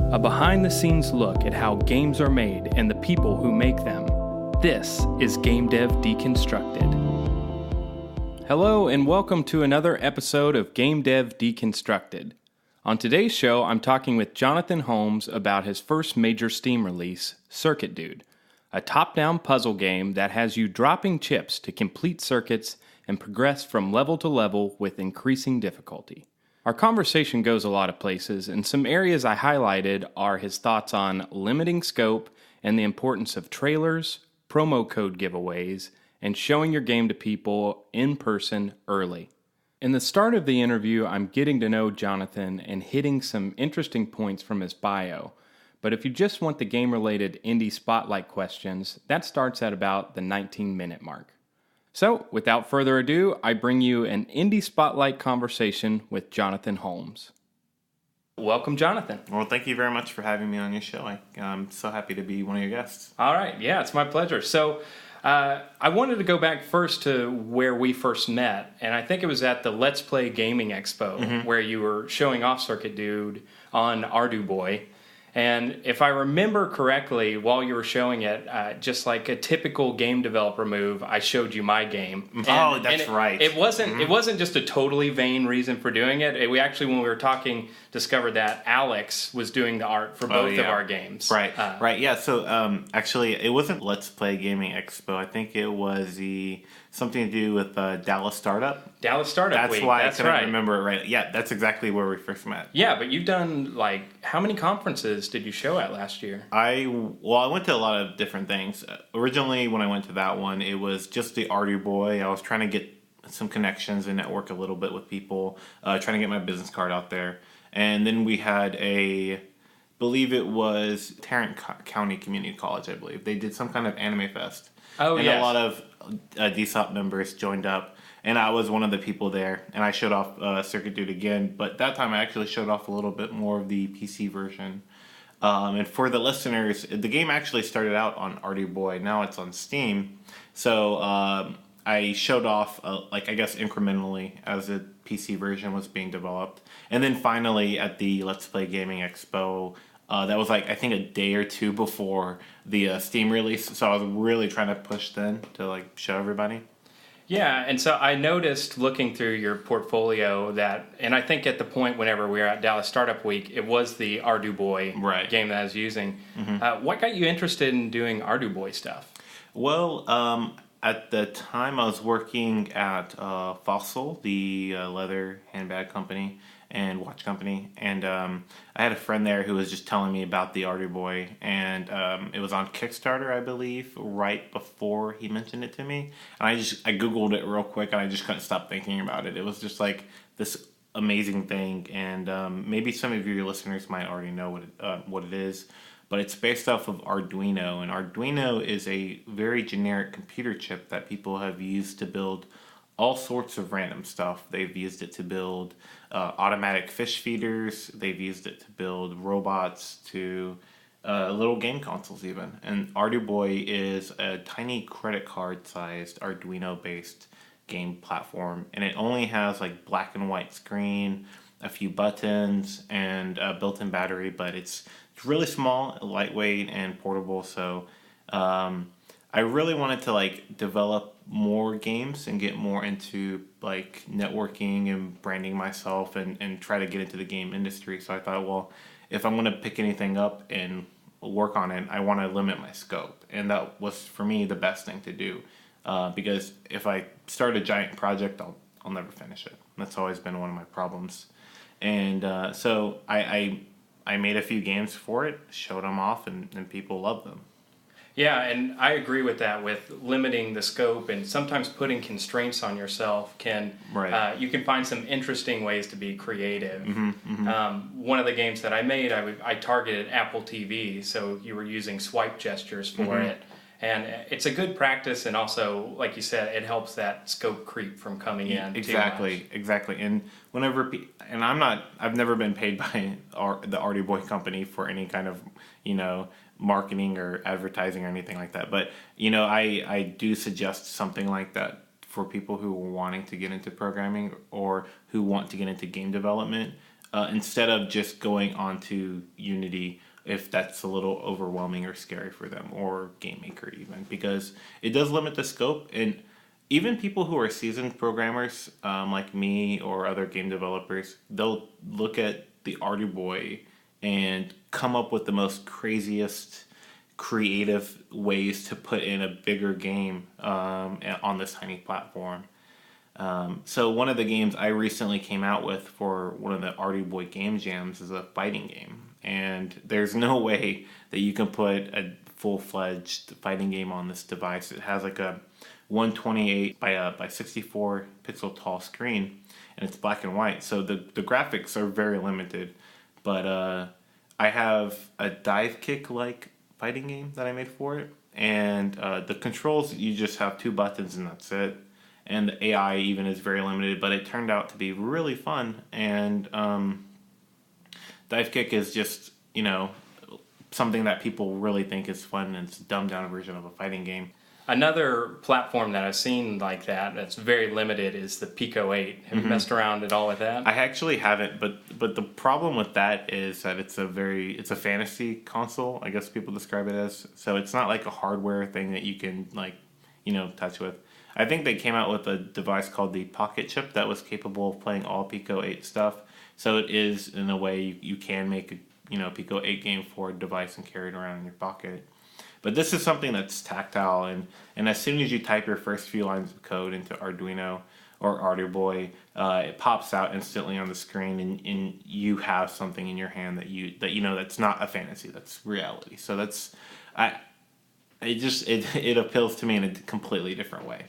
A behind-the-scenes look at how games are made and the people who make them. This is GameDev Deconstructed. Hello and welcome to another episode of GameDev Deconstructed. On today's show, I'm talking with Jonathan Holmes about his first major Steam release, Circuit Dude, a top-down puzzle game that has you dropping chips to complete circuits and progress from level to level with increasing difficulty. Our conversation goes a lot of places, and some areas I highlighted are his thoughts on limiting scope and the importance of trailers, promo code giveaways, and showing your game to people in person early. In the start of the interview, I'm getting to know Jonathan and hitting some interesting points from his bio. But if you just want the game-related indie spotlight questions, that starts at about the 19-minute mark. So, without further ado, I bring you an indie spotlight conversation with Jonathan Holmes. Welcome, Jonathan. Well, thank you very much for having me on your show. I'm so happy to be one of your guests. All right. Yeah, it's my pleasure. So, I wanted to go back first to where we first met, and I think it was at the Let's Play Gaming Expo, where you were showing off Circuit Dude on Arduboy. And if I remember correctly, while you were showing it, just like a typical game developer move, I showed you my game. That's right. It wasn't just a totally vain reason for doing it. We actually, when we were talking, discovered that Alex was doing the art for both of our games. Right. Right. Yeah. So actually, it wasn't Let's Play Gaming Expo. I think it was something to do with Dallas Startup. Dallas Startup Week. That's why I couldn't remember it right. Yeah, that's exactly where we first met. Yeah, but you've done, how many conferences did you show at last year? I went to a lot of different things. Originally, when I went to that one, it was just the Arduboy. I was trying to get some connections and network a little bit with people, trying to get my business card out there. And then we had believe it was Tarrant County Community College, I believe. They did some kind of anime fest. Oh, and a lot of DSOP members joined up. And I was one of the people there. And I showed off Circuit Dude again. But that time I actually showed off a little bit more of the PC version. And for the listeners, the game actually started out on Arduboy. Now it's on Steam. So I showed off, incrementally as the PC version was being developed. And then finally at the Let's Play Gaming Expo, that was I think a day or two before the Steam release. So I was really trying to push then to show everybody. Yeah, and so I noticed looking through your portfolio that, and I think at the point whenever we were at Dallas Startup Week, it was the Arduboy game that I was using. Mm-hmm. What got you interested in doing Arduboy stuff? Well, at the time I was working at Fossil, the leather handbag company and watch company, and I had a friend there who was just telling me about the Arduboy, and it was on Kickstarter, I believe, right before he mentioned it to me, and I googled it real quick, and I just couldn't stop thinking about it. It was just this amazing thing, and maybe some of your listeners might already know what it is, but it's based off of Arduino, and Arduino is a very generic computer chip that people have used to build all sorts of random stuff. They've used it to build automatic fish feeders. They've used it to build robots, to little game consoles even. And Arduboy is a tiny credit card-sized Arduino-based game platform. And it only has black and white screen, a few buttons, and a built-in battery. But it's really small, lightweight, and portable. So I really wanted to develop more games and get more into networking and branding myself and try to get into the game industry. So I thought, well, if I'm going to pick anything up and work on it, I want to limit my scope. And that was, for me, the best thing to do. Because if I start a giant project, I'll never finish it. That's always been one of my problems. And so I made a few games for it, showed them off, and people loved them. Yeah, and I agree with that, with limiting the scope and sometimes putting constraints on yourself can, you can find some interesting ways to be creative. One of the games that I made, I targeted Apple TV, so you were using swipe gestures for it. And it's a good practice, and also, like you said, it helps that scope creep from coming in. Exactly. And I've never been paid by the Arduboy company for any kind of, marketing or advertising or anything like that. But, I do suggest something like that for people who are wanting to get into programming or who want to get into game development. instead of just going onto Unity if that's a little overwhelming or scary for them, or GameMaker even, because it does limit the scope. And even people who are seasoned programmers, like me or other game developers, they'll look at the Arduboy and come up with the most craziest creative ways to put in a bigger game on this tiny platform. So one of the games I recently came out with for one of the Arduboy game jams is a fighting game. And there's no way that you can put a full-fledged fighting game on this device. It has like a 128 by 64 pixel tall screen, and it's black and white. So the graphics are very limited. But I have a dive kick-like fighting game that I made for it. And the controls, you just have 2 buttons and that's it. And the AI even is very limited, but it turned out to be really fun. And dive kick is just, something that people really think is fun, and it's a dumbed down version of a fighting game. Another platform that I've seen like that's very limited is the Pico 8. Have you messed around at all with that? I actually haven't, but the problem with that is that it's a fantasy console, I guess people describe it as. So it's not like a hardware thing that you can touch with. I think they came out with a device called the Pocket Chip that was capable of playing all Pico 8 stuff. So it is, in a way, you can make a Pico 8 game for a device and carry it around in your pocket. But this is something that's tactile, and as soon as you type your first few lines of code into Arduino or Arduboy, it pops out instantly on the screen, and you have something in your hand that that's not a fantasy, that's reality. So it appeals to me in a completely different way.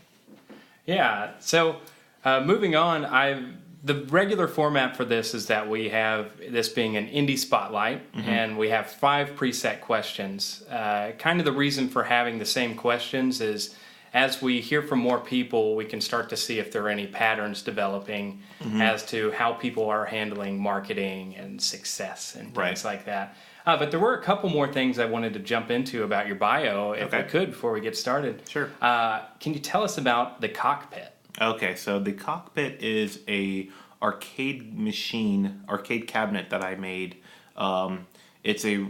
Yeah. So moving on, the regular format for this is that we have this being an indie spotlight, and we have 5 preset questions. Kind of the reason for having the same questions is as we hear from more people, we can start to see if there are any patterns developing as to how people are handling marketing and success and things like that. But there were a couple more things I wanted to jump into about your bio, if I could, before we get started. Sure. Can you tell us about the cockpit? Okay, so the cockpit is a arcade cabinet that I made. It's a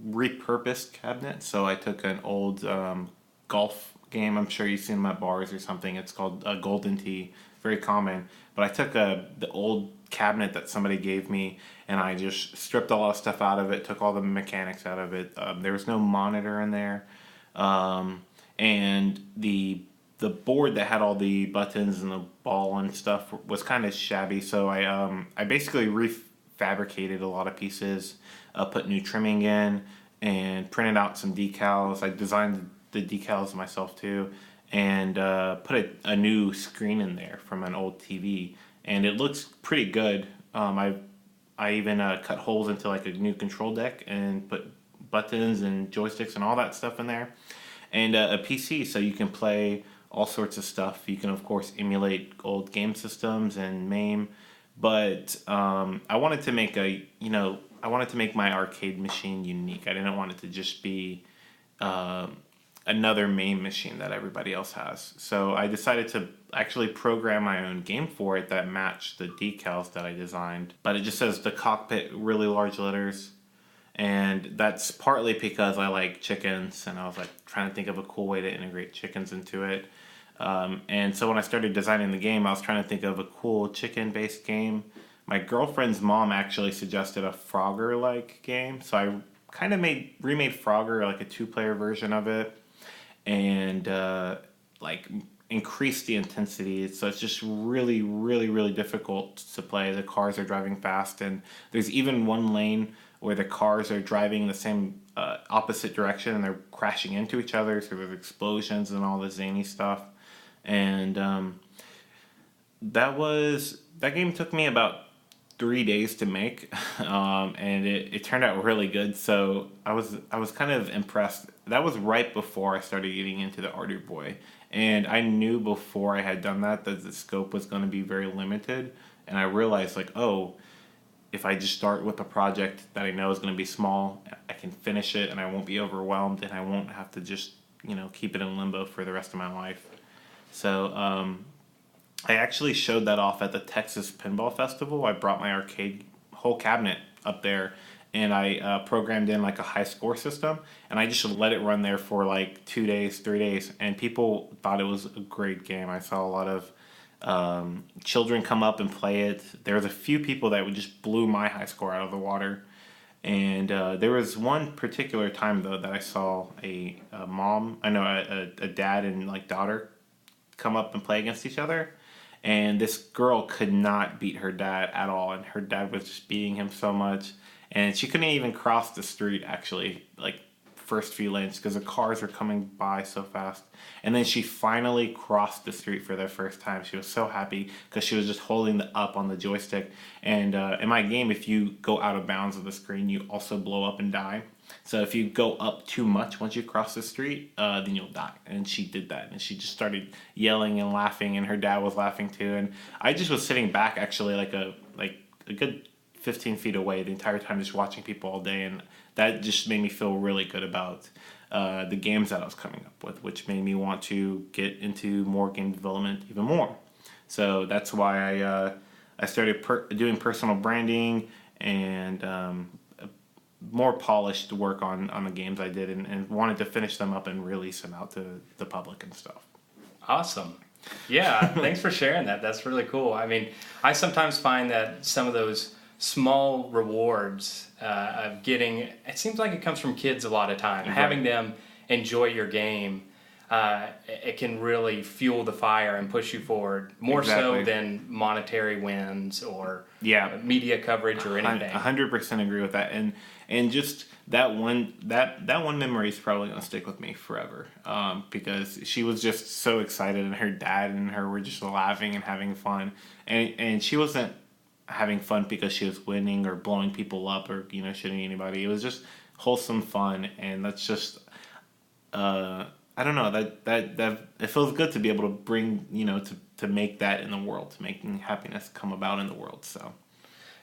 repurposed cabinet, so I took an old golf game. I'm sure you've seen them at bars or something. It's called Golden Tee, very common. But I took the old cabinet that somebody gave me, and I just stripped a lot of stuff out of it, took all the mechanics out of it. There was no monitor in there, and the board that had all the buttons and the ball and stuff was kind of shabby, so I basically refabricated a lot of pieces, put new trimming in, and printed out some decals. I designed the decals myself too, and put a new screen in there from an old TV, and it looks pretty good. I even cut holes into like a new control deck and put buttons and joysticks and all that stuff in there, and a PC so you can play all sorts of stuff. You can, of course, emulate old game systems and MAME, but I wanted to make my arcade machine unique. I didn't want it to just be another MAME machine that everybody else has. So I decided to actually program my own game for it that matched the decals that I designed. But it just says the cockpit, really large letters. And that's partly because I like chickens, and I was like trying to think of a cool way to integrate chickens into it. And so when I started designing the game, I was trying to think of a cool chicken-based game. My girlfriend's mom actually suggested a Frogger-like game, so I kind of remade Frogger, like a 2-player version of it, and increased the intensity. So it's just really, really, really difficult to play. The cars are driving fast, and there's even one lane where the cars are driving the same opposite direction, and they're crashing into each other, so there's explosions and all this zany stuff. And that game took me about 3 days to make, and it turned out really good. So I was kind of impressed. That was right before I started getting into the Arduboy, and I knew before I had done that the scope was going to be very limited. And I realized if I just start with a project that I know is going to be small, I can finish it, and I won't be overwhelmed, and I won't have to just keep it in limbo for the rest of my life. So I actually showed that off at the Texas Pinball Festival. I brought my arcade whole cabinet up there, and I programmed in like a high score system, and I just let it run there for like 2 days, 3 days, and people thought it was a great game. I saw a lot of children come up and play it. There was a few people that would just blew my high score out of the water. And there was one particular time, though, that I saw a dad and like daughter come up and play against each other. And this girl could not beat her dad at all. And her dad was just beating him so much. And she couldn't even cross the street, actually, like first few lanes, because the cars were coming by so fast. And then she finally crossed the street for the first time. She was so happy because she was just holding the up on the joystick. And in my game, if you go out of bounds of the screen, you also blow up and die. So if you go up too much once you cross the street, then you'll die. And she did that, and she just started yelling and laughing, and her dad was laughing too. And I just was sitting back, actually, like a good 15 feet away the entire time, just watching people all day, and that just made me feel really good about the games that I was coming up with, which made me want to get into more game development even more. So that's why I started doing personal branding and more polished work on the games I did, and wanted to finish them up and release them out to the public and stuff. Awesome. Yeah, thanks for sharing that. That's really cool. I mean, I sometimes find that some of those small rewards of getting, it seems like it comes from kids a lot of time. Right. Having them enjoy your game, it can really fuel the fire and push you forward more so than monetary wins or media coverage or anything. 100% agree with that, and just that one memory is probably gonna stick with me forever, because she was just so excited, and her dad and her were just laughing and having fun, and she wasn't having fun because she was winning or blowing people up or shooting anybody. It was just wholesome fun, and that's just I don't know, that it feels good to be able to bring to make that in the world, to making happiness come about in the world. So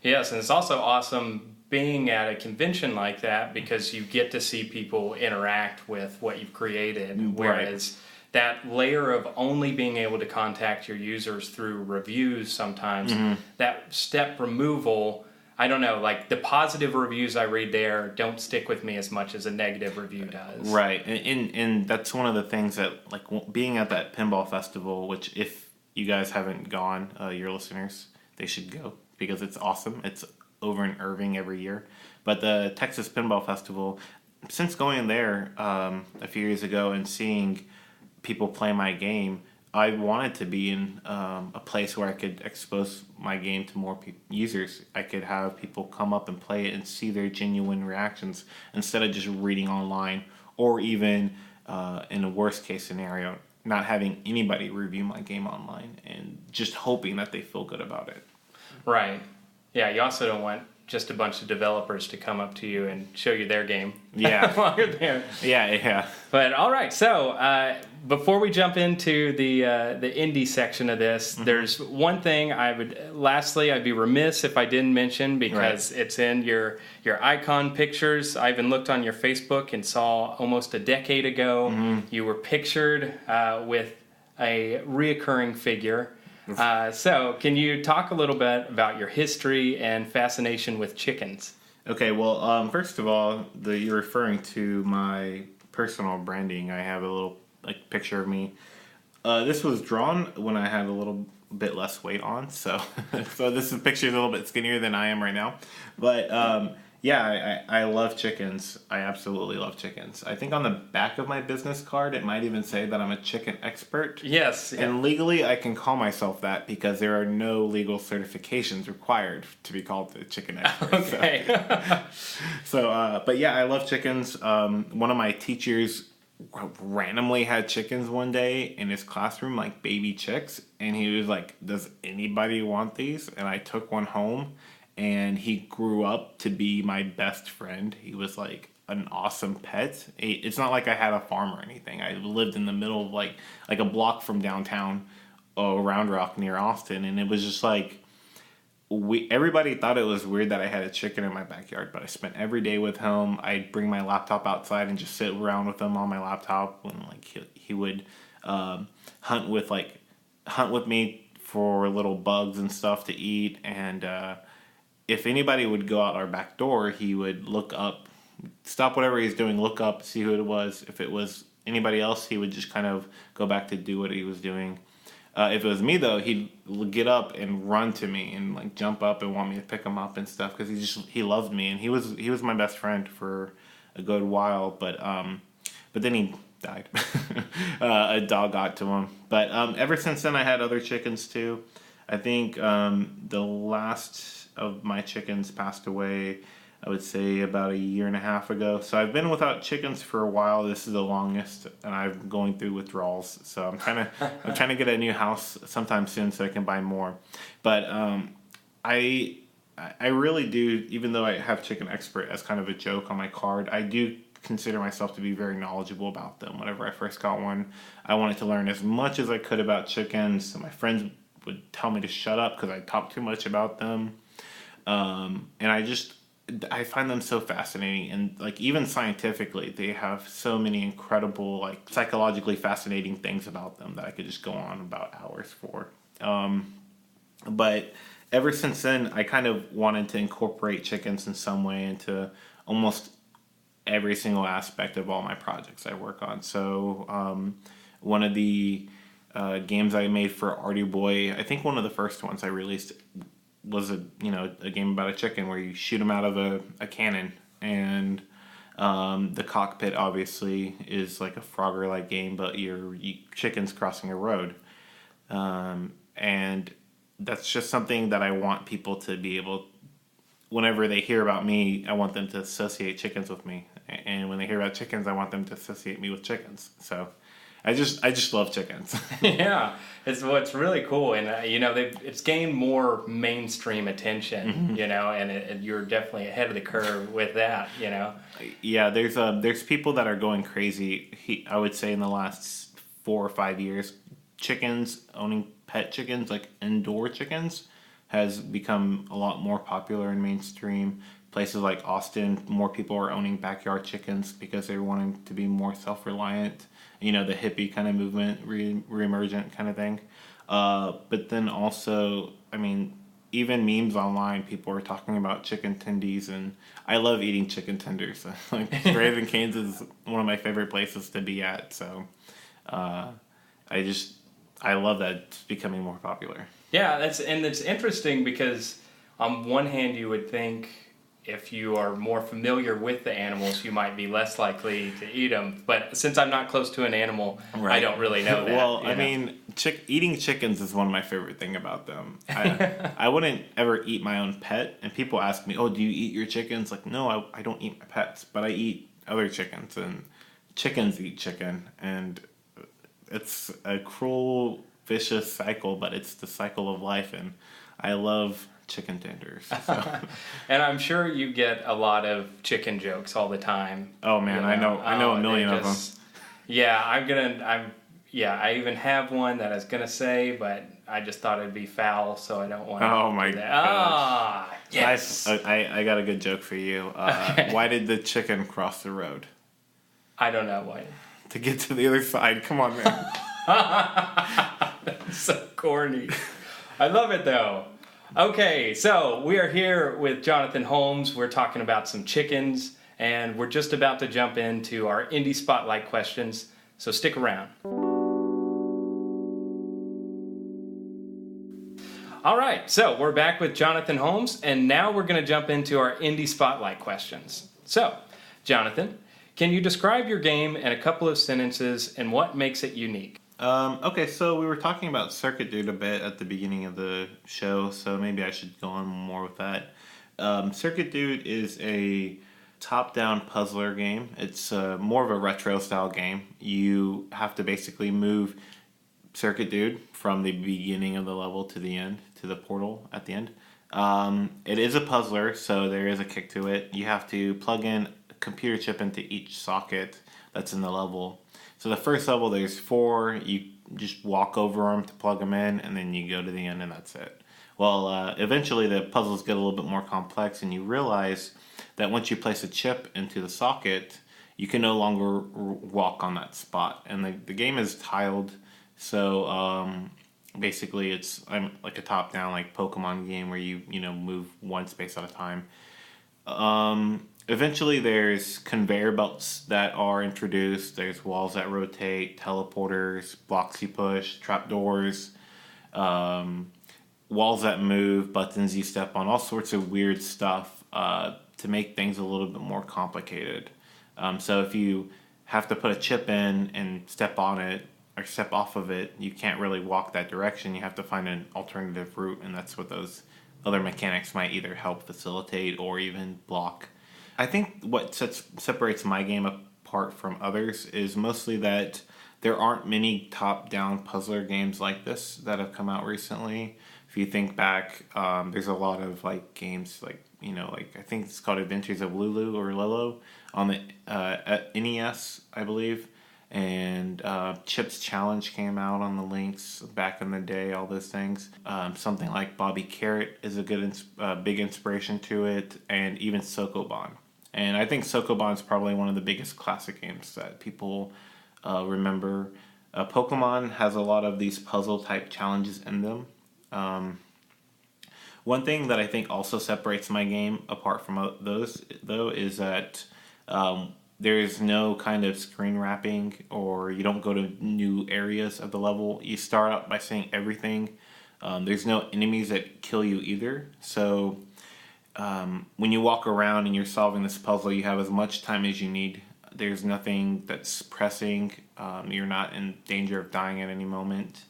yes, and it's also awesome being at a convention like that because you get to see people interact with what you've created, whereas that layer of only being able to contact your users through reviews sometimes, that step removal, I don't know, like the positive reviews I read there don't stick with me as much as a negative review does. Right, and that's one of the things that, like, being at that pinball festival, which if you guys haven't gone, your listeners, they should go because it's awesome. It's over in Irving every year. But the Texas Pinball Festival, since going there a few years ago and seeing people play my game, I wanted to be in a place where I could expose my game to more users. I could have people come up and play it and see their genuine reactions instead of just reading online, or even in a worst case scenario, not having anybody review my game online and just hoping that they feel good about it. Right. Yeah, you also don't want just a bunch of developers to come up to you and show you their game. Yeah. While you're there. Yeah. But all right, so before we jump into the indie section of this, there's one thing I'd be remiss if I didn't mention, because it's in your icon pictures. I even looked on your Facebook and saw almost a decade ago you were pictured with a reoccurring figure. So can you talk a little bit about your history and fascination with chickens? Okay, well, first of all, you're referring to my personal branding. I have a little picture of me. This was drawn when I had a little bit less weight on, so this picture is a little bit skinnier than I am right now. But I love chickens. I absolutely love chickens. I think on the back of my business card, it might even say that I'm a chicken expert. Yes. Yeah. And legally, I can call myself that because there are no legal certifications required to be called a chicken expert. Okay. But yeah, I love chickens. One of my teachers randomly had chickens one day in his classroom, like baby chicks. And he was like, "Does anybody want these?" And I took one home. And he grew up to be my best friend. He was like an awesome pet. It's not like I had a farm or anything. I lived in the middle of like a block from downtown, Round Rock near Austin. And it was just like, everybody thought it was weird that I had a chicken in my backyard. But I spent every day with him. I'd bring my laptop outside and just sit around with him on my laptop. And like he would hunt with me for little bugs and stuff to eat. And if anybody would go out our back door, he would look up, stop whatever he's doing, look up, see who it was. If it was anybody else, he would just kind of go back to do what he was doing. If it was me, though, he'd get up and run to me and like jump up and want me to pick him up and stuff, because he loved me, and he was my best friend for a good while. But then he died. A dog got to him. But ever since then, I had other chickens too. I think the last of my chickens passed away, I would say about a year and a half ago. So I've been without chickens for a while. This is the longest, and I'm going through withdrawals. So I'm trying to get a new house sometime soon so I can buy more. But I really do, even though I have Chicken Expert as kind of a joke on my card, I do consider myself to be very knowledgeable about them. Whenever I first got one, I wanted to learn as much as I could about chickens. So my friends would tell me to shut up because I talk too much about them. And I find them so fascinating, and like even scientifically, they have so many incredible, like psychologically fascinating things about them that I could just go on about hours for. But ever since then, I kind of wanted to incorporate chickens in some way into almost every single aspect of all my projects I work on. So one of the games I made for Arduboy, I think one of the first ones I released was a game about a chicken where you shoot him out of a cannon, and the cockpit obviously is like a Frogger-like game, but you chickens crossing a road, and that's just something that I want people to be able. Whenever they hear about me, I want them to associate chickens with me, and when they hear about chickens, I want them to associate me with chickens. So I just love chickens. Yeah, it's what's really cool, and it's gained more mainstream attention, and you're definitely ahead of the curve with that, Yeah, there's people that are going crazy. I would say in the last 4 or 5 years, owning pet chickens, like indoor chickens, has become a lot more popular in mainstream. Places like Austin, more people are owning backyard chickens because they're wanting to be more self-reliant. The hippie kind of movement, re-emergent kind of thing. But then also, I mean, even memes online, people are talking about chicken tendies, and I love eating chicken tenders. Like Raven Cane's is one of my favorite places to be at. So I love that it's becoming more popular. Yeah, it's interesting because on one hand you would think if you are more familiar with the animals, you might be less likely to eat them. But since I'm not close to an animal, right. I don't really know that. Well, I mean, eating chickens is one of my favorite things about them. I wouldn't ever eat my own pet. And people ask me, oh, do you eat your chickens? Like, no, I don't eat my pets, but I eat other chickens. And chickens eat chicken. And it's a cruel, vicious cycle, but it's the cycle of life. And I love chicken tenders. So. And I'm sure you get a lot of chicken jokes all the time. Oh man, I know a million of them. Yeah, I even have one that I was gonna say, but I just thought it'd be foul, so I don't want to. Oh my god. Ah, yes. I got a good joke for you. Okay. Why did the chicken cross the road? I don't know why. To get to the other side. Come on, man. That's so corny. I love it though. Okay, so we are here with Jonathan Holmes. We're talking about some chickens, and we're just about to jump into our Indie Spotlight questions, so stick around. All right, so we're back with Jonathan Holmes, and now we're going to jump into our Indie Spotlight questions. So, Jonathan, can you describe your game in a couple of sentences and what makes it unique? Okay, so we were talking about Circuit Dude a bit at the beginning of the show, so maybe I should go on more with that. Circuit Dude is a top-down puzzler game. It's more of a retro-style game. You have to basically move Circuit Dude from the beginning of the level to the end, to the portal at the end. It is a puzzler, so there is a kick to it. You have to plug in a computer chip into each socket that's in the level. So the first level, there's 4. You just walk over them to plug them in, and then you go to the end, and that's it. Well, eventually the puzzles get a little bit more complex, and you realize that once you place a chip into the socket, you can no longer walk on that spot. And the game is tiled, so Basically, I'm like a top-down like Pokemon game where you move one space at a time. Eventually, there's conveyor belts that are introduced. There's walls that rotate, teleporters, blocks you push, trapdoors, walls that move, buttons you step on, all sorts of weird stuff to make things a little bit more complicated. So if you have to put a chip in and step on it or step off of it, you can't really walk that direction. You have to find an alternative route, and that's what those other mechanics might either help facilitate or even block. I think what separates my game apart from others is mostly that there aren't many top-down puzzler games like this that have come out recently. If you think back, there's a lot of like games like I think it's called Adventures of Lulu or Lolo on the NES, I believe, and Chip's Challenge came out on the Lynx back in the day. All those things. Something like Bobby Carrot is a good, big inspiration to it, and even Sokoban. And I think Sokoban is probably one of the biggest classic games that people remember. Pokemon has a lot of these puzzle type challenges in them. One thing that I think also separates my game apart from those, though, is that there is no kind of screen wrapping, or you don't go to new areas of the level. You start out by seeing everything. There's no enemies that kill you either. So when you walk around and you're solving this puzzle, you have as much time as you need. There's nothing that's pressing. You're not in danger of dying at any moment.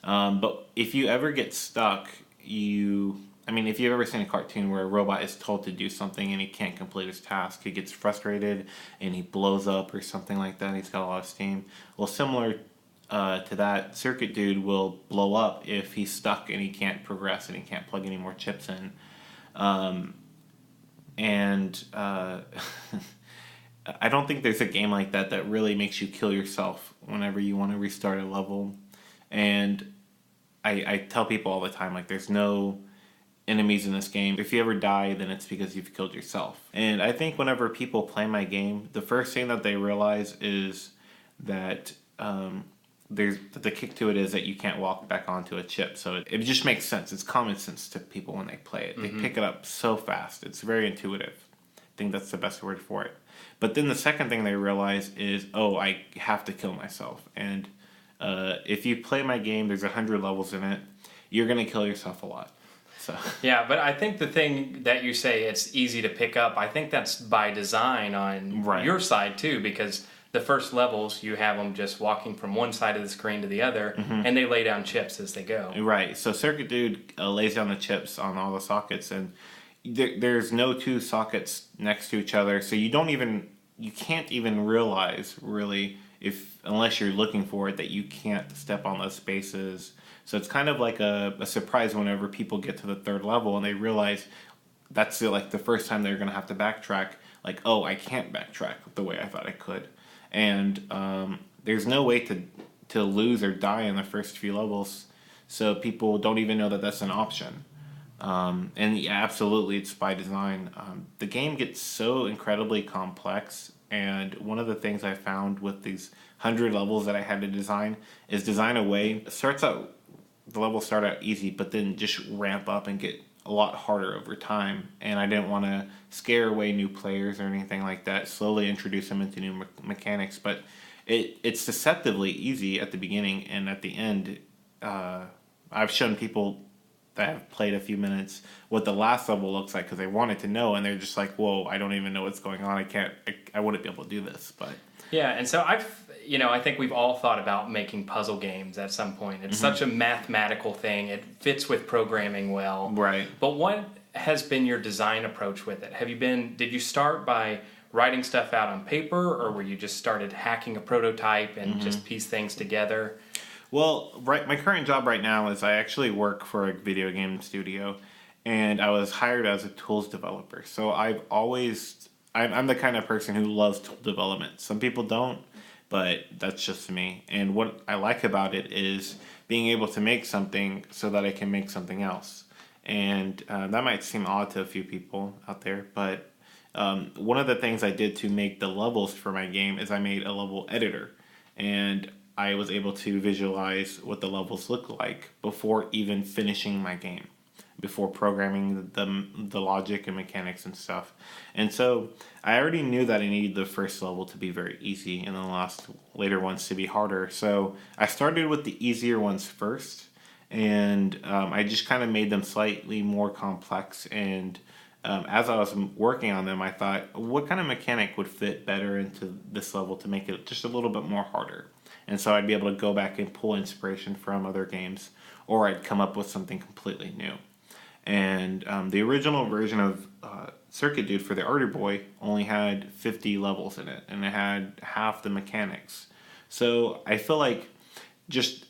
But if you ever get stuck, if you've ever seen a cartoon where a robot is told to do something and he can't complete his task, he gets frustrated and he blows up or something like that. He's got a lot of steam. Well, similar to that, Circuit Dude will blow up if he's stuck and he can't progress and he can't plug any more chips in. I don't think there's a game like that really makes you kill yourself whenever you want to restart a level. And I tell people all the time, like, there's no enemies in this game. If you ever die, then it's because you've killed yourself. And I think whenever people play my game, the first thing that they realize is that the kick to it is that you can't walk back onto a chip. So it just makes sense. It's common sense to people when they play it. They pick it up so fast. It's very intuitive. I think that's the best word for it. But then the second thing they realize is, I have to kill myself. And if you play my game, there's 100 levels in it. You're going to kill yourself a lot. So. Yeah, but I think the thing that you say it's easy to pick up, I think that's by design on your side too, because the first levels, you have them just walking from one side of the screen to the other, and they lay down chips as they go. Right. So Circuit Dude lays down the chips on all the sockets, and there's no two sockets next to each other, so you can't even realize really, unless you're looking for it, that you can't step on those spaces. So it's kind of like a surprise whenever people get to the third level and they realize that's the first time they're going to have to backtrack. Like, I can't backtrack the way I thought I could. And there's no way to lose or die in the first few levels. So people don't even know that that's an option. And yeah, absolutely, it's by design. The game gets so incredibly complex. And one of the things I found with these 100 levels that I had to design is design a way. The levels start out easy, but then just ramp up and get a lot harder over time. And I didn't want to scare away new players or anything like that. Slowly introduce them into new mechanics. But it's deceptively easy at the beginning, and at the end, I've shown people that have played a few minutes what the last level looks like because they wanted to know, and they're just like, "Whoa, I don't even know what's going on. I wouldn't be able to do this." But yeah, and so I think we've all thought about making puzzle games at some point. It's such a mathematical thing. It fits with programming well. Right. But what has been your design approach with it? Did you start by writing stuff out on paper, or were you just started hacking a prototype and just piece things together? Well, my current job right now is I actually work for a video game studio, and I was hired as a tools developer. So I'm the kind of person who loves tool development. Some people don't, but that's just me. And what I like about it is being able to make something so that I can make something else. And that might seem odd to a few people out there, but one of the things I did to make the levels for my game is I made a level editor. And I was able to visualize what the levels look like before even finishing my game, before programming the logic and mechanics and stuff. And so I already knew that I needed the first level to be very easy and the later ones to be harder. So I started with the easier ones first, and I just kind of made them slightly more complex. And as I was working on them, I thought, what kind of mechanic would fit better into this level to make it just a little bit more harder? And so I'd be able to go back and pull inspiration from other games, or I'd come up with something completely new. And the original version of Circuit Dude for the Arduboy only had 50 levels in it, and it had half the mechanics. So I feel like just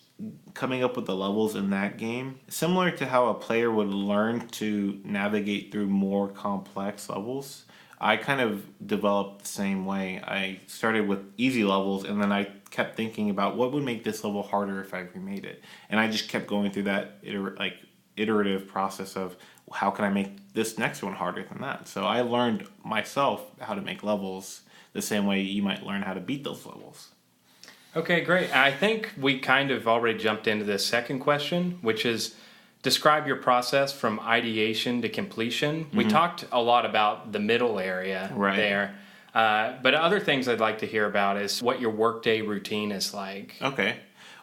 coming up with the levels in that game, similar to how a player would learn to navigate through more complex levels, I kind of developed the same way. I started with easy levels, and then I kept thinking about what would make this level harder if I remade it. And I just kept going through that iterative process of how can I make this next one harder than that. So I learned myself how to make levels the same way you might learn how to beat those levels. Okay, great. I think we kind of already jumped into the second question, which is describe your process from ideation to completion. We talked a lot about the middle area there. But other things I'd like to hear about is what your workday routine is like. Okay.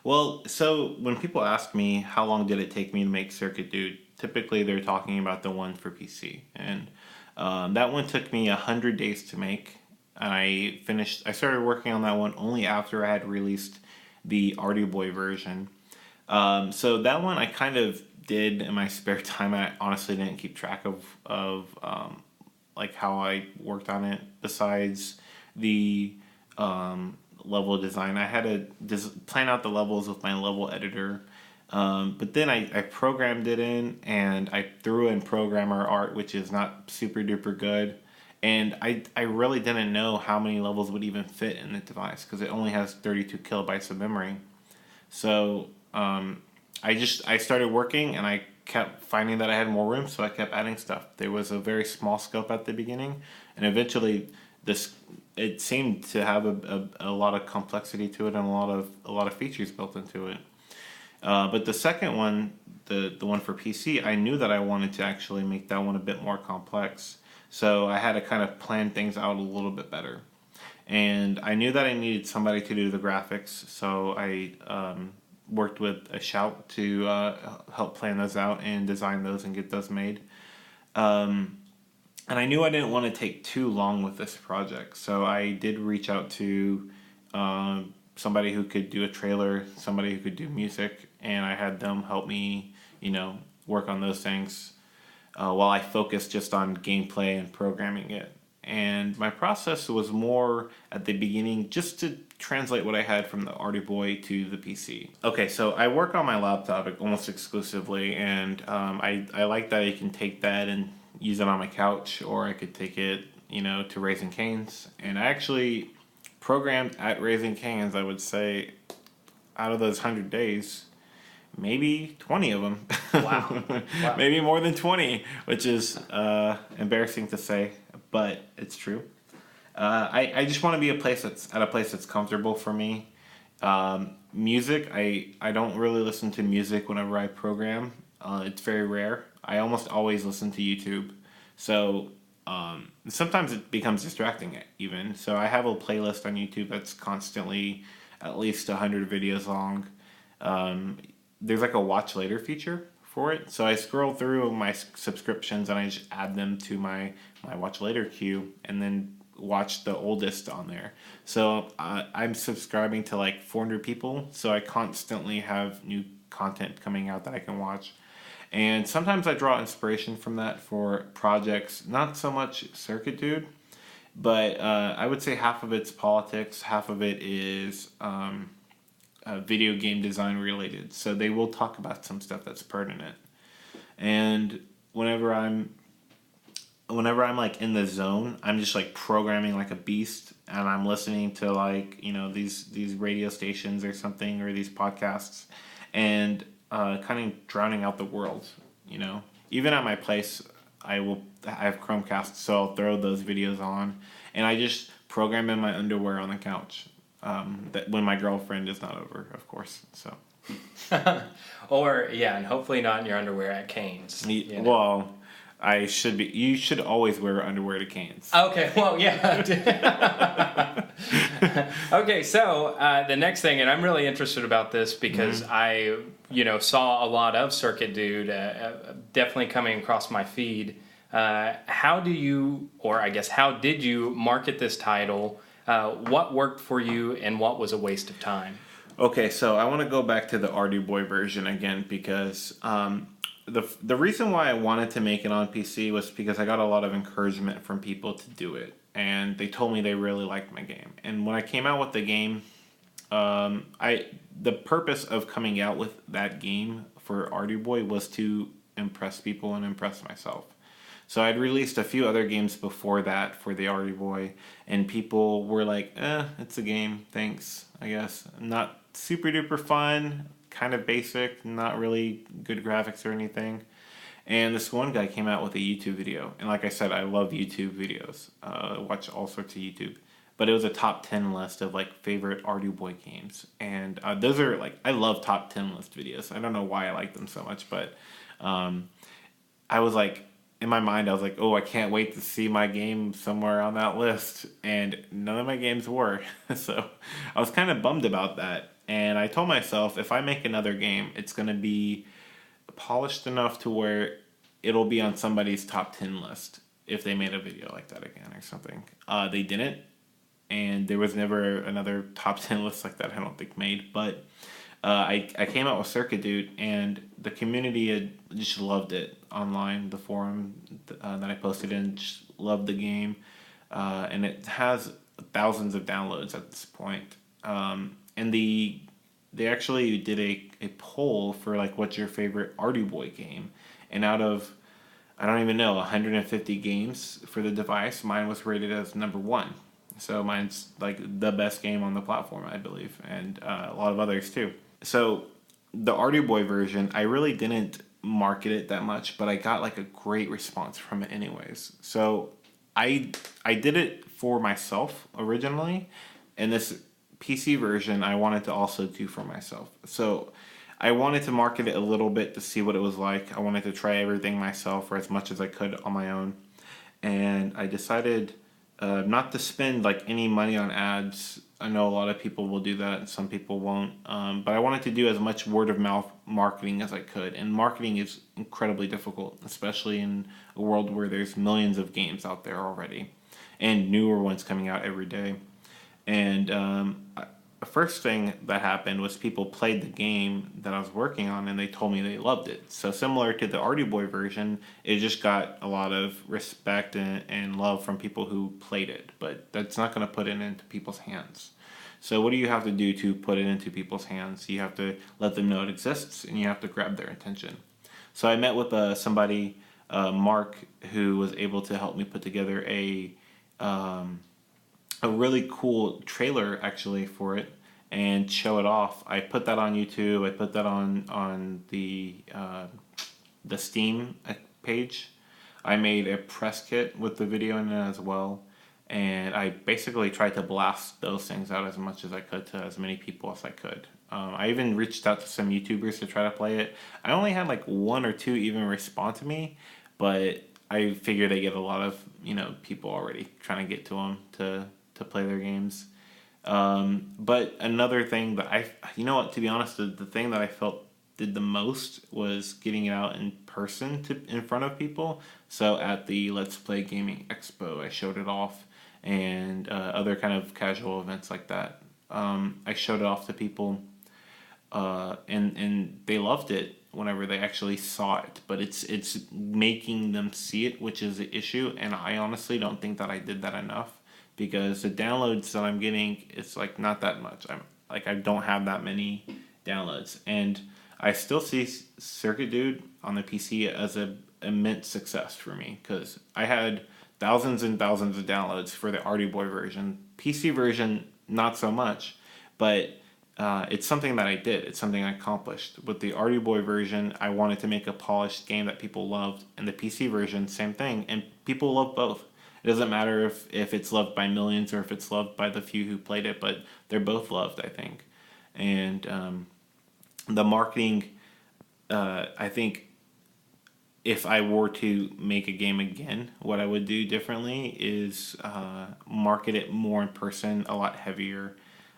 Well, so when people ask me how long did it take me to make Circuit Dude, typically they're talking about the one for PC. And that one took me 100 days to make. I started working on that one only after I had released the Arduboy version. So that one I kind of did in my spare time. I honestly didn't keep track of like how I worked on it besides the level design. I had to plan out the levels with my level editor. But then I programmed it in, and I threw in programmer art, which is not super duper good. And I really didn't know how many levels would even fit in the device because it only has 32 kilobytes of memory. So I started working, and I kept finding that I had more room, so I kept adding stuff. There was a very small scope at the beginning, and eventually it seemed to have a lot of complexity to it and a lot of features built into it. But the second one, the one for PC, I knew that I wanted to actually make that one a bit more complex. So I had to kind of plan things out a little bit better. And I knew that I needed somebody to do the graphics, so I worked with a Shout to help plan those out and design those and get those made. And I knew I didn't want to take too long with this project, so I did reach out to somebody who could do a trailer, somebody who could do music, and I had them help me, work on those things while I focused just on gameplay and programming it. And my process was more at the beginning just to translate what I had from the Arduboy to the PC. Okay, so I work on my laptop almost exclusively, and I like that I can take that and use it on my couch, or I could take it, to Raising Cane's. And I actually programmed at Raising Cane's, I would say, out of those 100 days, maybe 20 of them. Wow. Maybe more than 20, which is embarrassing to say, but it's true. I just want to be at a place that's comfortable for me. Music, I don't really listen to music whenever I program. It's very rare. I almost always listen to YouTube. So sometimes it becomes distracting even. So I have a playlist on YouTube that's constantly at least 100 videos long. There's like a watch later feature for it. So I scroll through my subscriptions and I just add them to my watch later queue and then watch the oldest on there. So I'm subscribing to like 400 people. So I constantly have new content coming out that I can watch. And sometimes I draw inspiration from that for projects, not so much Circuit Dude, but I would say half of it's politics, half of it is video game design related. So they will talk about some stuff that's pertinent. And whenever I'm like in the zone, I'm just like programming like a beast, and I'm listening to like, these radio stations or something, or these podcasts, and kind of drowning out the world, Even at my place, I have Chromecast, so I'll throw those videos on, and I just program in my underwear on the couch. that when my girlfriend is not over, of course. So. And hopefully not in your underwear at Cane's. You know? Well, I should be. You should always wear underwear to Cane's. Okay, well, yeah. Okay, so the next thing, and I'm really interested about this because I, saw a lot of Circuit Dude definitely coming across my feed. How did you market this title? What worked for you and what was a waste of time? Okay, so I want to go back to the Arduboy version again because the reason why I wanted to make it on PC was because I got a lot of encouragement from people to do it, and they told me they really liked my game. And when I came out with the game, the purpose of coming out with that game for Arduboy was to impress people and impress myself. So I'd released a few other games before that for the Arduboy, and people were like, it's a game, thanks, I guess. Not super duper fun, kind of basic, not really good graphics or anything. And this one guy came out with a YouTube video, and like I said, I love YouTube videos. I watch all sorts of YouTube. But it was a top 10 list of like favorite Arduboy games. And those are like, I love top 10 list videos. I don't know why I like them so much, but I was like, in my mind, I was like, oh, I can't wait to see my game somewhere on that list. And none of my games were. So I was kind of bummed about that. And I told myself, if I make another game, it's going to be polished enough to where it'll be on somebody's top 10 list if they made a video like that again or something. They didn't. And there was never another top 10 list like that, I don't think, made. But I came out with Circuit Dude, and the community had just loved it online. The forum that I posted in just loved the game. And it has thousands of downloads at this point. And they actually did a poll for, like, what's your favorite Arduboy game? And out of, I don't even know, 150 games for the device, mine was rated as number 1. So mine's like the best game on the platform, I believe, and a lot of others too. So the Arduboy version, I really didn't market it that much, but I got like a great response from it anyways. So I did it for myself originally, and this PC version I wanted to also do for myself. So I wanted to market it a little bit to see what it was like. I wanted to try everything myself or as much as I could on my own, and I decided not to spend like any money on ads. I know a lot of people will do that and some people won't. But I wanted to do as much word of mouth marketing as I could. And marketing is incredibly difficult, especially in a world where there's millions of games out there already and newer ones coming out every day. And the first thing that happened was people played the game that I was working on and they told me they loved it. So similar to the Arduboy version, it just got a lot of respect and love from people who played it. But that's not going to put it into people's hands. So what do you have to do to put it into people's hands? You have to let them know it exists and you have to grab their attention. So I met with somebody, Mark, who was able to help me put together a really cool trailer actually for it and show it off. I put that on YouTube. I put that on the Steam page. I made a press kit with the video in it as well, and I basically tried to blast those things out as much as I could to as many people as I could. I even reached out to some YouTubers to try to play it. I only had like 1 or 2 even respond to me, but I figure they get a lot of people already trying to get to them to play their games. But another thing that to be honest, the thing that I felt did the most was getting it out in person in front of people. So at the Let's Play Gaming Expo, I showed it off, and other kind of casual events like that. I showed it off to people, and they loved it whenever they actually saw it. But it's making them see it, which is the issue, and I honestly don't think that I did that enough. Because the downloads that I'm getting, it's like not that much. I don't have that many downloads, and I still see Circuit Dude on the PC as an immense success for me because I had thousands and thousands of downloads for the Arduboy version. PC version, not so much, but it's something that I did. It's something I accomplished. With the Arduboy version, I wanted to make a polished game that people loved, and the PC version, same thing, and people love both. It doesn't matter if it's loved by millions or if it's loved by the few who played it, but they're both loved, I think. And the marketing, I think if I were to make a game again, what I would do differently is market it more in person, a lot heavier.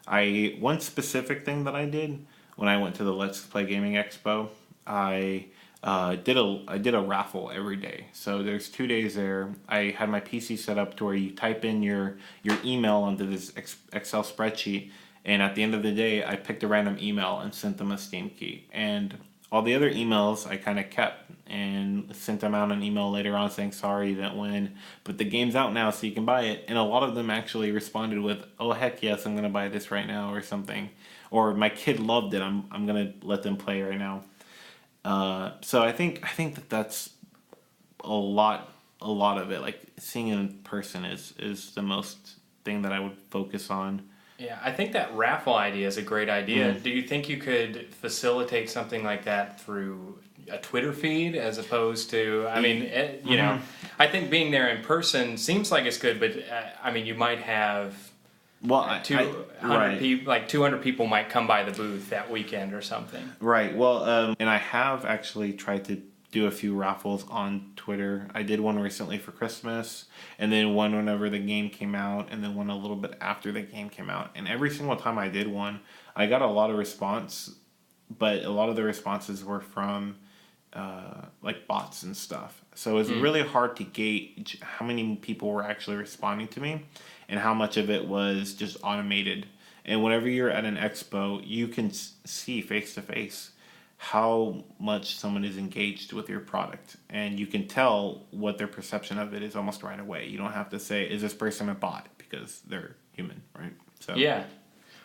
One specific thing that I did when I went to the Let's Play Gaming Expo, I did a raffle every day. So there's 2 days there. I had my PC set up to where you type in your email onto this Excel spreadsheet, and at the end of the day, I picked a random email and sent them a Steam key. And all the other emails I kind of kept and sent them out an email later on saying, sorry, you didn't win, but the game's out now so you can buy it. And a lot of them actually responded with, oh, heck yes, I'm going to buy this right now or something. Or my kid loved it, I'm going to let them play right now. So I think that's a lot of it. Like, seeing it in person is the most thing that I would focus on. Yeah, I think that raffle idea is a great idea. Do you think you could facilitate something like that through a Twitter feed as opposed to, I mean, you know, I think being there in person seems like it's good, but I mean, you might have 200 people, like 200 people might come by the booth that weekend or something. Right. Well, and I have actually tried to do a few raffles on Twitter. I did one recently for Christmas, and then one whenever the game came out, and then one a little bit after the game came out. And every single time I did one, I got a lot of response, but a lot of the responses were from like bots and stuff. So it was really hard to gauge how many people were actually responding to me and how much of it was just automated. And whenever you're at an expo, you can see face to face how much someone is engaged with your product, and you can tell what their perception of it is almost right away. You don't have to say, is this person a bot, because they're human, right? So yeah,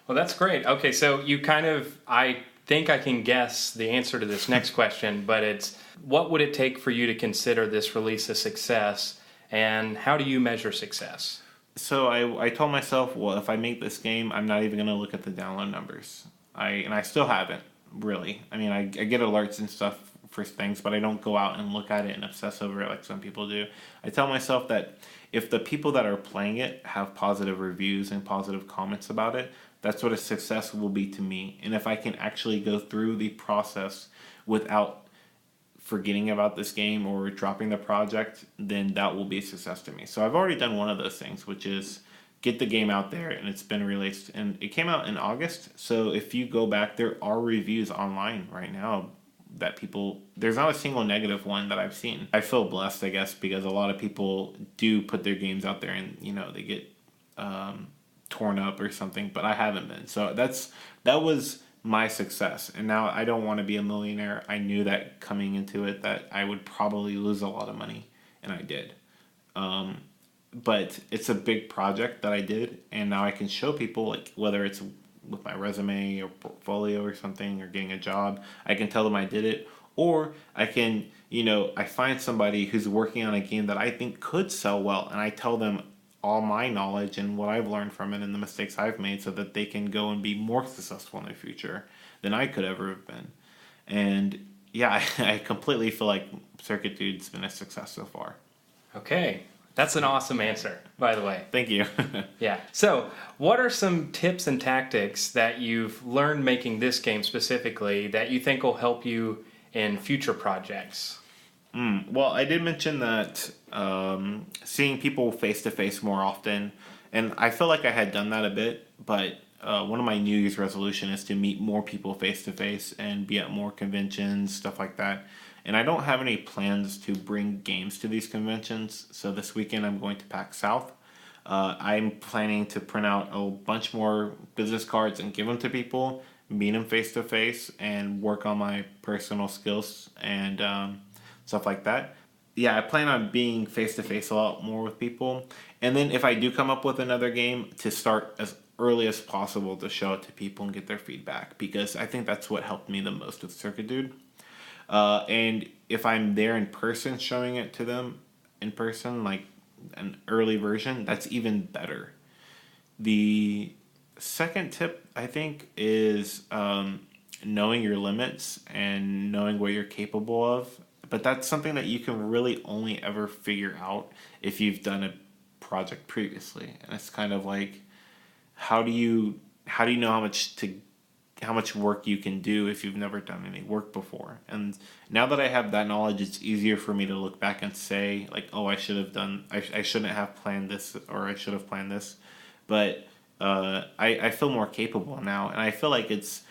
well, that's great. Okay, so you kind of, I think I can guess the answer to this next question, but it's, what would it take for you to consider this release a success, and how do you measure success? So I told myself, well, if I make this game, I'm not even going to look at the download numbers. I still haven't. Really, I mean, I get alerts and stuff for things, but I don't go out and look at it and obsess over it like some people do. I tell myself that if the people that are playing it have positive reviews and positive comments about it, that's what a success will be to me. And if I can actually go through the process without forgetting about this game or dropping the project, then that will be a success to me. So I've already done one of those things, which is get the game out there, and it's been released, and it came out in August. So if you go back, there are reviews online right now that there's not a single negative one that I've seen. I feel blessed, I guess, because a lot of people do put their games out there and, you know, they get torn up or something, but I haven't been. So that was my success. And now I don't want to be a millionaire. I knew that coming into it that I would probably lose a lot of money, and I did. But it's a big project that I did, and now I can show people, like, whether it's with my resume or portfolio or something, or getting a job, I can tell them I did it. Or I can, you know, I find somebody who's working on a game that I think could sell well, and I tell them all my knowledge and what I've learned from it and the mistakes I've made, so that they can go and be more successful in the future than I could ever have been. And yeah, I completely feel like Circuit Dude's been a success so far. Okay. That's an awesome answer, by the way. Thank you. Yeah. So, what are some tips and tactics that you've learned making this game specifically that you think will help you in future projects? Well, I did mention that seeing people face-to-face more often, and I feel like I had done that a bit, but one of my New Year's resolution is to meet more people face-to-face and be at more conventions, stuff like that. And I don't have any plans to bring games to these conventions. So this weekend I'm going to PAX South. I'm planning to print out a bunch more business cards and give them to people, meet them face to face, and work on my personal skills and stuff like that. Yeah, I plan on being face to face a lot more with people. And then if I do come up with another game, to start as early as possible to show it to people and get their feedback, because I think that's what helped me the most with Circuit Dude. And if I'm there in person showing it to them in person, like an early version, that's even better. The second tip, I think, is knowing your limits and knowing what you're capable of. But that's something that you can really only ever figure out if you've done a project previously. And it's kind of like, how do you know how much work you can do if you've never done any work before? And now that I have that knowledge, it's easier for me to look back and say, like, oh, I shouldn't have planned this, or I should have planned this. But I feel more capable now, and I feel like it's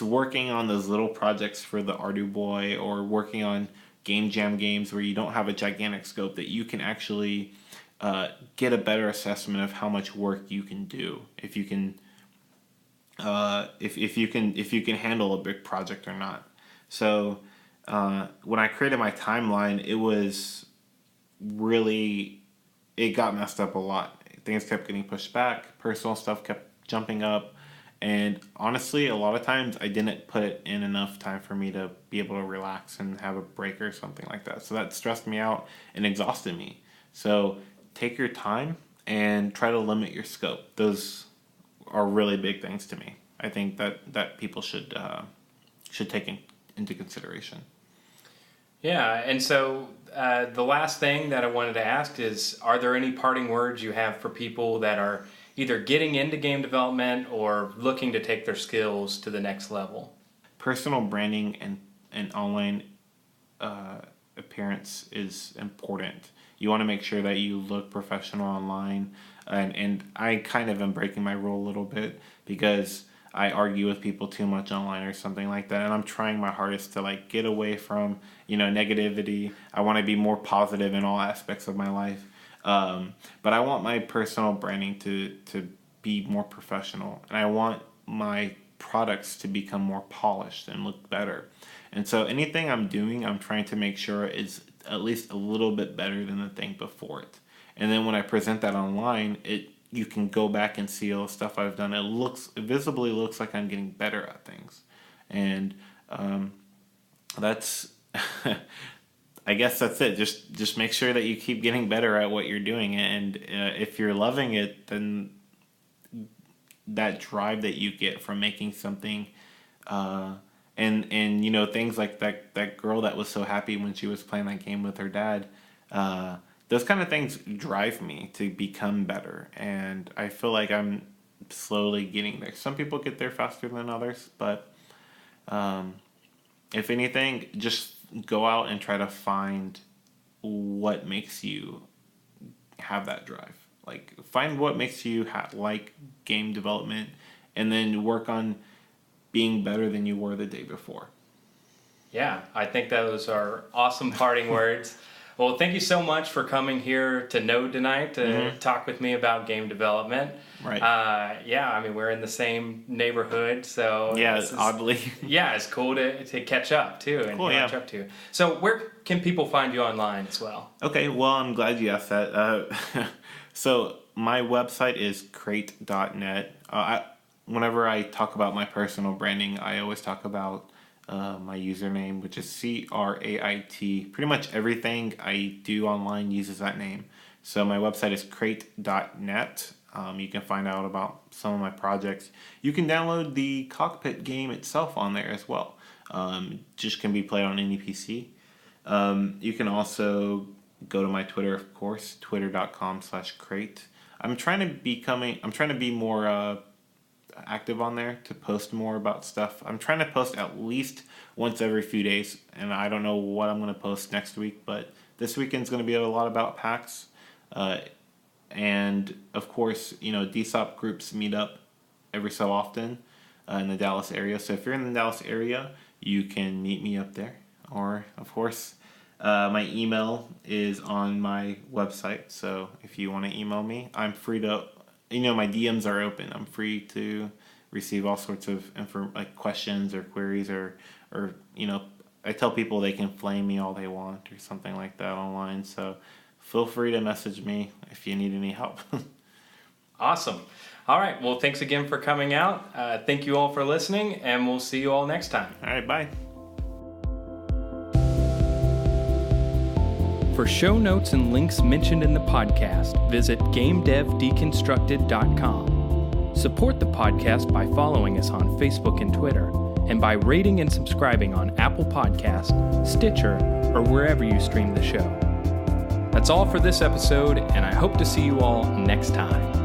working on those little projects for the Arduboy, or working on game jam games where you don't have a gigantic scope, that you can actually get a better assessment of how much work you can do if you can if you can handle a big project or not. So when I created my timeline, it got messed up a lot. Things kept getting pushed back. Personal stuff kept jumping up. And honestly, a lot of times I didn't put it in enough time for me to be able to relax and have a break or something like that. So that stressed me out and exhausted me. So take your time and try to limit your scope. Those are really big things to me. I think that people should take into consideration. Yeah, and so the last thing that I wanted to ask is, are there any parting words you have for people that are either getting into game development or looking to take their skills to the next level? Personal branding and online appearance is important. You want to make sure that you look professional online, and I kind of am breaking my rule a little bit because I argue with people too much online or something like that, and I'm trying my hardest to like get away from negativity. I want to be more positive in all aspects of my life, but I want my personal branding to be more professional, and I want my products to become more polished and look better. And so anything I'm doing, I'm trying to make sure is at least a little bit better than the thing before it. And then when I present that online, you can go back and see all the stuff I've done. It visibly looks like I'm getting better at things. And that's, I guess that's it. Just make sure that you keep getting better at what you're doing. And if you're loving it, then that drive that you get from making something, and things like that girl that was so happy when she was playing that game with her dad, those kind of things drive me to become better, and I feel like I'm slowly getting there. Some people get there faster than others, but if anything, just go out and try to find what makes you have that drive. Like, find what makes you like game development, and then work on being better than you were the day before. Yeah, I think those are awesome parting words. Well, thank you so much for coming here to Node tonight to talk with me about game development. Right. We're in the same neighborhood, so oddly. Yeah, it's cool to catch up too and catch up to. So, where can people find you online as well? Okay, well, I'm glad you asked that. So my website is crate.net. Whenever I talk about my personal branding, I always talk about my username, which is CRAIT. Pretty much everything I do online uses that name. So my website is crate.net. You can find out about some of my projects. You can download the cockpit game itself on there as well. Just can be played on any PC. You can also go to my Twitter, of course, twitter.com/crate. I'm trying to be more active on there, to post more about stuff. I'm trying to post at least once every few days, and I don't know what I'm going to post next week, but this weekend's going to be a lot about PAX. And of course, DSOP groups meet up every so often in the Dallas area. So if you're in the Dallas area, you can meet me up there. Or, of course, my email is on my website. So if you want to email me, I'm free to, my DMs are open. I'm free to receive all sorts of questions or queries or I tell people they can flame me all they want or something like that online. So feel free to message me if you need any help. Awesome. All right. Well, thanks again for coming out. Thank you all for listening, and we'll see you all next time. All right. Bye. For show notes and links mentioned in the podcast, visit gamedevdeconstructed.com. Support the podcast by following us on Facebook and Twitter, and by rating and subscribing on Apple Podcasts, Stitcher, or wherever you stream the show. That's all for this episode, and I hope to see you all next time.